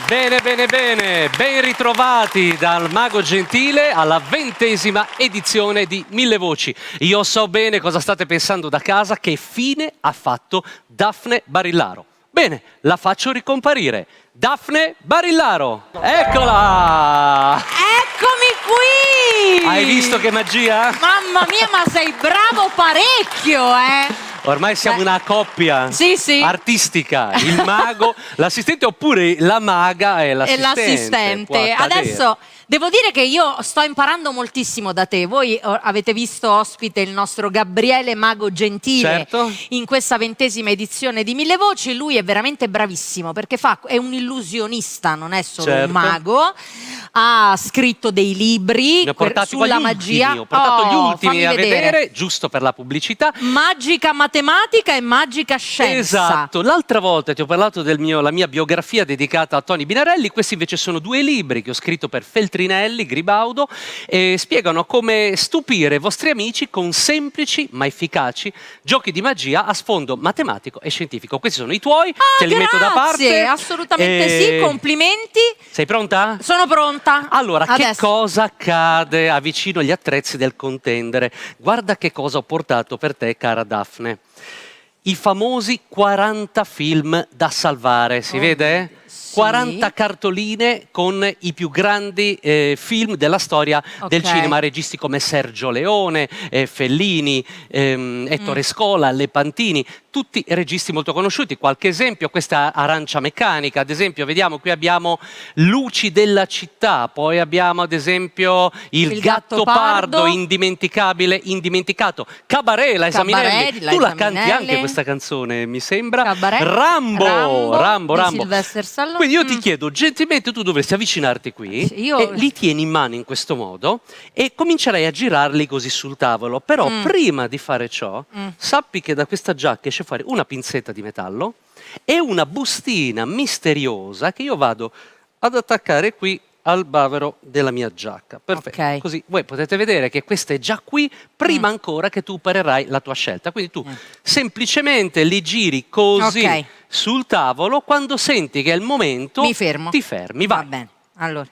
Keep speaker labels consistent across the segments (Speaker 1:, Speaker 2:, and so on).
Speaker 1: Bene, bene, bene, ben ritrovati dal Mago Gentile alla 20ª edizione di Mille Voci. Io so bene cosa state pensando da casa, che fine ha fatto Daphne Barillaro. Bene, la faccio ricomparire. Daphne Barillaro, eccola!
Speaker 2: Eccomi qui!
Speaker 1: Hai visto che magia?
Speaker 2: Mamma mia, ma sei bravo parecchio,
Speaker 1: Ormai siamo una coppia artistica, il mago, l'assistente oppure la maga e l'assistente.
Speaker 2: Adesso devo dire che io sto imparando moltissimo da te. Voi avete visto ospite il nostro Gabriele Mago Gentile in questa 20ª edizione di Mille Voci. Lui è veramente bravissimo perché è un illusionista, non è solo un mago. Ha scritto dei libri sulla magia.
Speaker 1: Ho portato gli ultimi a vedere, giusto per la pubblicità.
Speaker 2: Magica matematica e magica scienza.
Speaker 1: Esatto. L'altra volta ti ho parlato della mia biografia dedicata a Tony Binarelli. Questi invece sono 2 libri che ho scritto per Feltrinelli, Gribaudo, e spiegano come stupire i vostri amici con semplici ma efficaci giochi di magia a sfondo matematico e scientifico. Questi sono i tuoi, te li metto da parte.
Speaker 2: Assolutamente sì, complimenti.
Speaker 1: Sei pronta?
Speaker 2: Sono pronta.
Speaker 1: Allora, che cosa accade? Avvicino gli attrezzi del contendere. Guarda che cosa ho portato per te, cara Daphne. I famosi 40 film da salvare, si vede? 40 cartoline con i più grandi film della storia del cinema, registi come Sergio Leone, Fellini, Ettore Scola, Lepantini, tutti registi molto conosciuti. Qualche esempio: questa Arancia Meccanica, ad esempio, vediamo qui abbiamo Luci della città, poi abbiamo ad esempio Il gatto pardo, indimenticabile, indimenticato, Cabaret, Liza Minnelli. Tu la canti anche questa canzone, mi sembra. Rambo.
Speaker 2: Sylvester Stallone.
Speaker 1: Quindi io ti chiedo, gentilmente tu dovresti avvicinarti qui e li tieni in mano in questo modo e comincerai a girarli così sul tavolo. Però prima di fare ciò, sappi che da questa giacca esce fuori una pinzetta di metallo e una bustina misteriosa che io vado ad attaccare qui al bavero della mia giacca. Perfetto. Così voi potete vedere che questa è già qui prima ancora che tu opererai la tua scelta. Quindi tu semplicemente li giri così sul tavolo. Quando senti che è il momento, ti fermi. Va
Speaker 2: bene. Allora.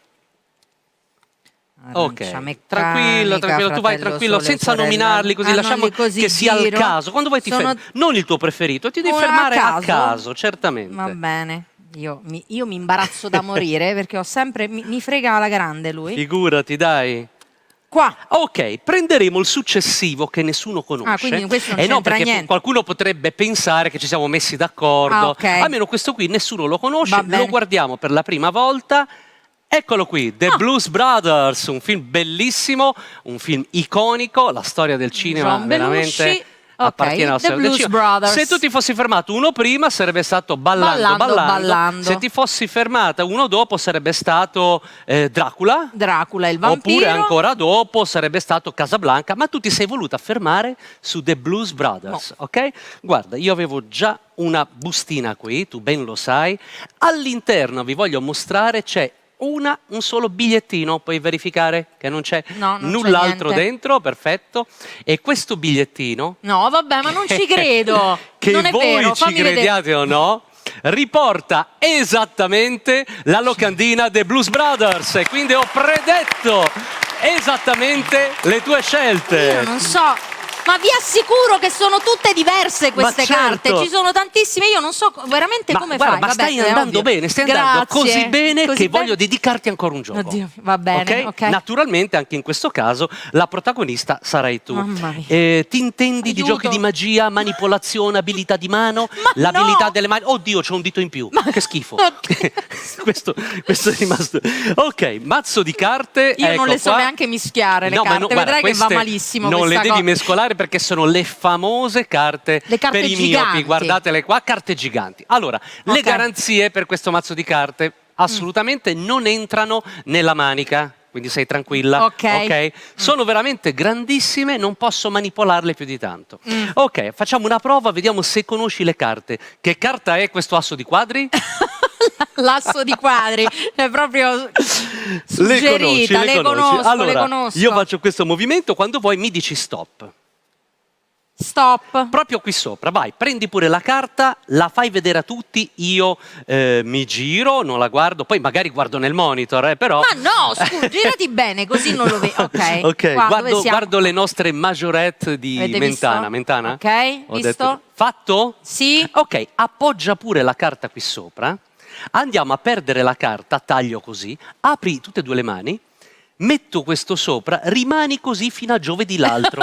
Speaker 1: Tranquillo, tu vai tranquillo, senza nominarli, così lasciamo che sia al caso. Quando vuoi ti fermi, non il tuo preferito, ti devi fermare a caso, certamente.
Speaker 2: Va bene. Io mi imbarazzo da morire perché ho sempre mi frega alla grande lui.
Speaker 1: Figurati, dai.
Speaker 2: Qua.
Speaker 1: Ok, prenderemo il successivo che nessuno conosce.
Speaker 2: Quindi questo non c'entra niente.
Speaker 1: Qualcuno potrebbe pensare che ci siamo messi d'accordo. Almeno questo qui nessuno lo conosce, lo guardiamo per la prima volta. Eccolo qui, The Blues Brothers, un film bellissimo, un film iconico, la storia del cinema veramente appartiene alla storia del cinema. Se tu ti fossi fermato uno prima sarebbe stato Ballando. Se ti fossi fermata uno dopo sarebbe stato Dracula
Speaker 2: il vampiro.
Speaker 1: Oppure ancora dopo sarebbe stato Casablanca, ma tu ti sei voluta fermare su The Blues Brothers, ok? Guarda, io avevo già una bustina qui, tu ben lo sai. All'interno, vi voglio mostrare, c'è un solo bigliettino, puoi verificare che non c'è null'altro dentro, perfetto. E questo bigliettino...
Speaker 2: No, vabbè, ma non ci credo!
Speaker 1: Che
Speaker 2: non è
Speaker 1: voi
Speaker 2: vero,
Speaker 1: ci crediate o no, riporta esattamente la locandina dei Blues Brothers. E quindi ho predetto esattamente le tue scelte.
Speaker 2: Io non so... Ma vi assicuro che sono tutte diverse queste carte, ci sono tantissime, io non so veramente come fai.
Speaker 1: Ma stai andando bene, stai andando così bene che voglio dedicarti ancora un gioco.
Speaker 2: Oddio, va bene, ok.
Speaker 1: Naturalmente anche in questo caso la protagonista sarai tu.
Speaker 2: Mamma mia.
Speaker 1: Ti intendi di giochi di magia, manipolazione, abilità di mano, l'abilità delle mani? Oddio, c'ho un dito in più, che schifo. questo è rimasto... Ok, mazzo di carte.
Speaker 2: Io non le so neanche mischiare le carte, vedrai che va malissimo.
Speaker 1: Non le devi mescolare perché sono le famose carte per i miopi. Guardatele qua, carte giganti. Allora, le garanzie per questo mazzo di carte assolutamente non entrano nella manica. Quindi sei tranquilla, ok? Sono veramente grandissime, non posso manipolarle più di tanto. Ok, facciamo una prova, vediamo se conosci le carte. Che carta è questo asso di quadri?
Speaker 2: L'asso di quadri, è proprio suggerita, le conosco,
Speaker 1: allora, io faccio questo movimento, quando vuoi mi dici stop.
Speaker 2: Stop.
Speaker 1: Proprio qui sopra, vai, prendi pure la carta, la fai vedere a tutti, io mi giro, non la guardo, poi magari guardo nel monitor, però...
Speaker 2: Ma no, scusa, girati bene, così non lo vedo. Ok,
Speaker 1: ok,
Speaker 2: qua,
Speaker 1: guardo le nostre majorette di
Speaker 2: Avete
Speaker 1: Mentana.
Speaker 2: visto?
Speaker 1: Mentana?
Speaker 2: Ok,
Speaker 1: Ho
Speaker 2: visto?
Speaker 1: detto... Fatto?
Speaker 2: Sì.
Speaker 1: Ok, appoggia pure la carta qui sopra, andiamo a perdere la carta, taglio così, apri tutte e due le mani, metto questo sopra, rimani così fino a giovedì l'altro.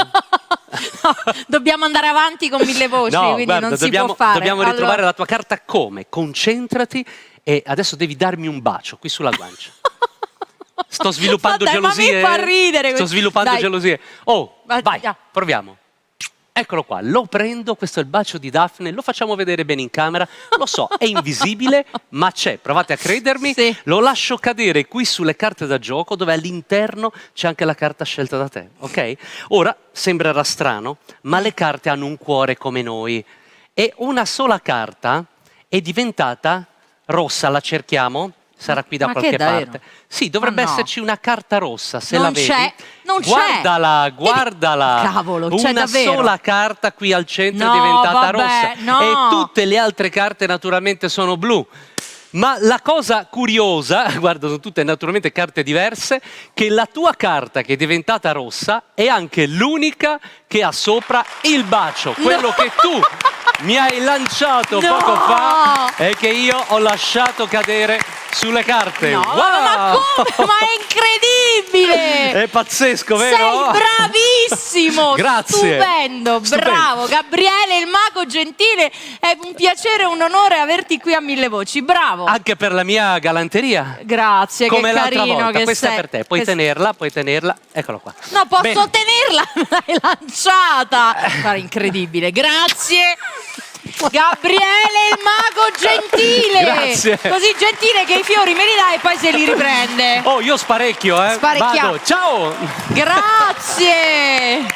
Speaker 2: No, dobbiamo andare avanti con 1000 voci,
Speaker 1: No,
Speaker 2: quindi
Speaker 1: guarda,
Speaker 2: non si può fare.
Speaker 1: dobbiamo ritrovare la tua carta come? Concentrati e adesso devi darmi un bacio qui sulla guancia. Sto sviluppando gelosie.
Speaker 2: Ma mi fa ridere.
Speaker 1: Sto sviluppando gelosie. Oh, vai,
Speaker 2: già.
Speaker 1: proviamo. Eccolo qua, lo prendo, questo è il bacio di Daphne, lo facciamo vedere bene in camera, lo so, è invisibile, ma c'è, provate a credermi,
Speaker 2: sì.
Speaker 1: Lo lascio cadere qui sulle carte da gioco, dove all'interno c'è anche la carta scelta da te, ok? Ora, sembrerà strano, ma le carte hanno un cuore come noi, e una sola carta è diventata rossa, la cerchiamo? Sarà qui da qualche parte. Sì, dovrebbe esserci una carta rossa, se la vedi.
Speaker 2: Non c'è.
Speaker 1: Guardala, guardala.
Speaker 2: Cavolo, c'è
Speaker 1: una
Speaker 2: davvero.
Speaker 1: sola carta qui al centro è diventata rossa.
Speaker 2: No.
Speaker 1: E tutte le altre carte naturalmente sono blu. Ma la cosa curiosa, guarda, sono tutte naturalmente carte diverse, che la tua carta che è diventata rossa è anche l'unica che ha sopra il bacio, quello che tu mi hai lanciato poco fa e che io ho lasciato cadere sulle carte.
Speaker 2: No,
Speaker 1: wow!
Speaker 2: ma come? Ma è incredibile!
Speaker 1: È pazzesco, vero?
Speaker 2: Sei bravissimo!
Speaker 1: Grazie!
Speaker 2: Stupendo, bravo! Gabriele, il mago gentile, è un piacere e un onore averti qui a 1000 voci, bravo!
Speaker 1: Anche per la mia galanteria.
Speaker 2: Grazie,
Speaker 1: come
Speaker 2: che
Speaker 1: l'altra
Speaker 2: carino
Speaker 1: volta.
Speaker 2: che
Speaker 1: Questa
Speaker 2: sei.
Speaker 1: è per te, puoi tenerla, eccola qua.
Speaker 2: No, posso
Speaker 1: Bene.
Speaker 2: tenerla, me l'hai lanciata! Guarda, incredibile, grazie! Gabriele il mago gentile!
Speaker 1: Grazie!
Speaker 2: Così gentile che i fiori me li dai e poi se li riprende.
Speaker 1: Oh, io sparecchio,
Speaker 2: Sparecchiamo.
Speaker 1: Vado, ciao!
Speaker 2: Grazie!